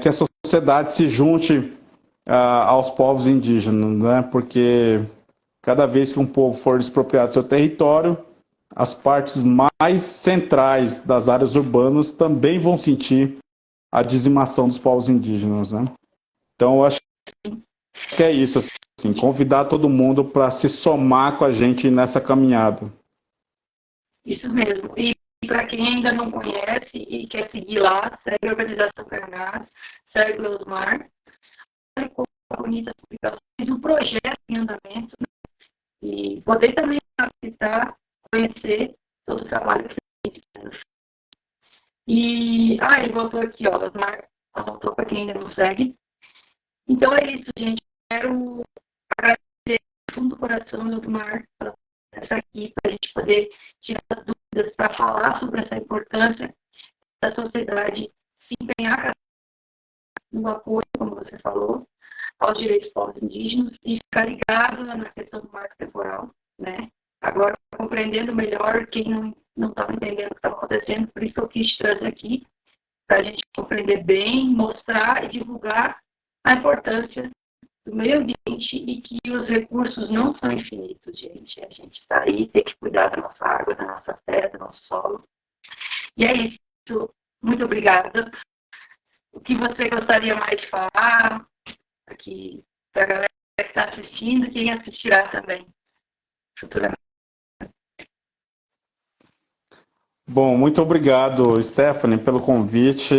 [SPEAKER 2] que a sociedade se junte aos povos indígenas, né, porque cada vez que um povo for expropriado do seu território, as partes mais centrais das áreas urbanas também vão sentir a dizimação dos povos indígenas, né? Então, eu acho que é isso, assim, convidar todo mundo para se somar com a gente nessa caminhada.
[SPEAKER 3] Isso mesmo. E para quem ainda não conhece e quer seguir lá, segue a Organização Carnaz, segue o Osmar, com bonitas publicações, um projeto em andamento, né? E poder também visitar, conhecer todo o trabalho que você fez. E, ele voltou aqui, ó, Osmar voltou para quem ainda não segue. Então é isso, gente. Quero agradecer do fundo do coração, Osmar, por estar aqui, para a gente poder tirar as dúvidas, para falar sobre essa importância da sociedade se empenhar no apoio, como você falou, aos direitos dos povos indígenas e ficar ligado na questão do marco temporal, né? Agora, compreendendo melhor quem não estava entendendo o que estava acontecendo, por isso que eu quis trazer aqui, para a gente compreender bem, mostrar e divulgar a importância do meio ambiente e que os recursos não são infinitos, gente. A gente está aí, tem que cuidar da nossa água, da nossa terra, do nosso solo. E é isso. Muito obrigada. O que você gostaria mais de falar aqui para a galera que está assistindo e quem assistirá também futuramente.
[SPEAKER 2] Bom, muito obrigado, Stephanie, pelo convite.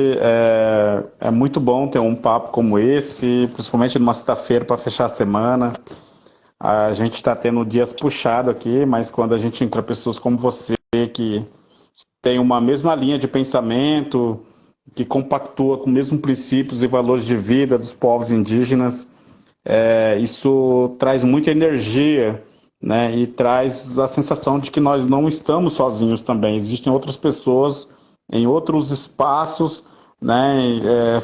[SPEAKER 2] É muito bom ter um papo como esse, principalmente numa sexta-feira para fechar a semana. A gente está tendo dias puxados aqui, mas quando a gente encontra pessoas como você, que tem uma mesma linha de pensamento, que compactua com os mesmos princípios e valores de vida dos povos indígenas, isso traz muita energia, né? E traz a sensação de que nós não estamos sozinhos também. Existem outras pessoas em outros espaços, né?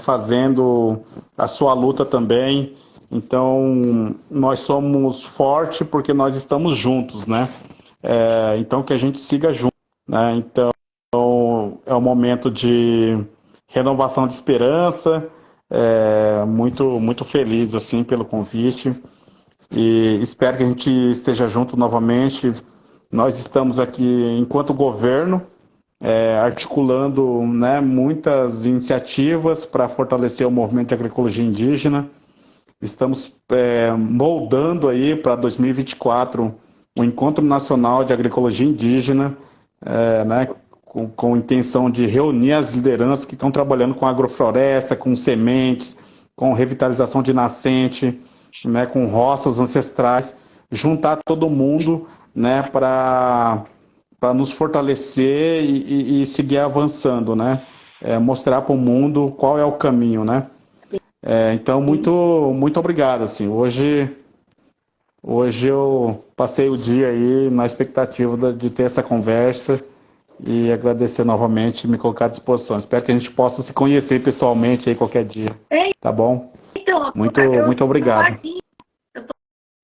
[SPEAKER 2] Fazendo a sua luta também. Então, nós somos fortes porque nós estamos juntos, né? Então, que a gente siga junto, né? Então, é um momento de renovação de esperança. Muito feliz assim pelo convite e espero que a gente esteja junto novamente. Nós estamos aqui enquanto governo articulando, né, muitas iniciativas para fortalecer o movimento de agroecologia indígena. Estamos moldando aí para 2024 o Encontro Nacional de Agroecologia Indígena, né, com intenção de reunir as lideranças que estão trabalhando com agrofloresta, com sementes, com revitalização de nascente, né, com roças ancestrais, juntar todo mundo, né, para nos fortalecer e seguir avançando, né, mostrar para o mundo qual é o caminho, né. Então, muito obrigado. Assim, hoje eu passei o dia aí na expectativa de ter essa conversa e agradecer novamente e me colocar à disposição. Espero que a gente possa se conhecer pessoalmente aí qualquer dia. Tá bom?
[SPEAKER 3] Então,
[SPEAKER 2] Muito obrigado.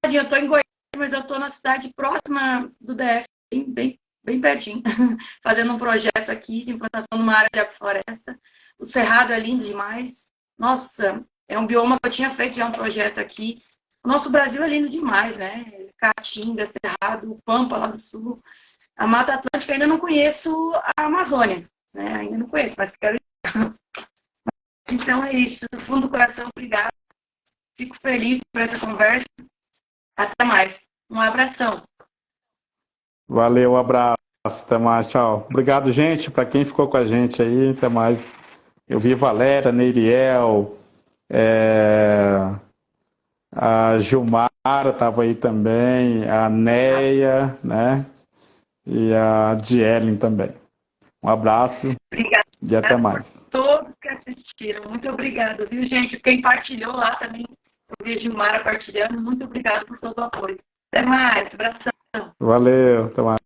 [SPEAKER 3] Eu estou em Goiás, mas eu estou na cidade próxima do DF, bem pertinho, fazendo um projeto aqui de implantação numa área de agrofloresta. O Cerrado é lindo demais. Nossa, é um bioma que eu tinha feito já um projeto aqui. O nosso Brasil é lindo demais, né? Caatinga, Cerrado, o Pampa lá do sul. A Mata Atlântica ainda não conheço a Amazônia, né? Ainda não conheço, mas quero ir. Então é isso. Do fundo do coração, obrigado. Fico feliz por essa conversa. Até mais. Um abração.
[SPEAKER 2] Valeu, um abraço. Até mais, tchau. Obrigado, gente, para quem ficou com a gente aí. Até mais. Eu vi Valéria, Neiriel, a Gilmara estava aí também, a Neia, né? E a Dielen também. Um abraço.
[SPEAKER 3] Obrigada.
[SPEAKER 2] E até mais.
[SPEAKER 3] Todos que assistiram, muito obrigada, viu, gente? Quem partilhou lá também, eu vi a Gilmara partilhando, muito obrigada por todo o apoio. Até mais, abração.
[SPEAKER 2] Valeu, até mais.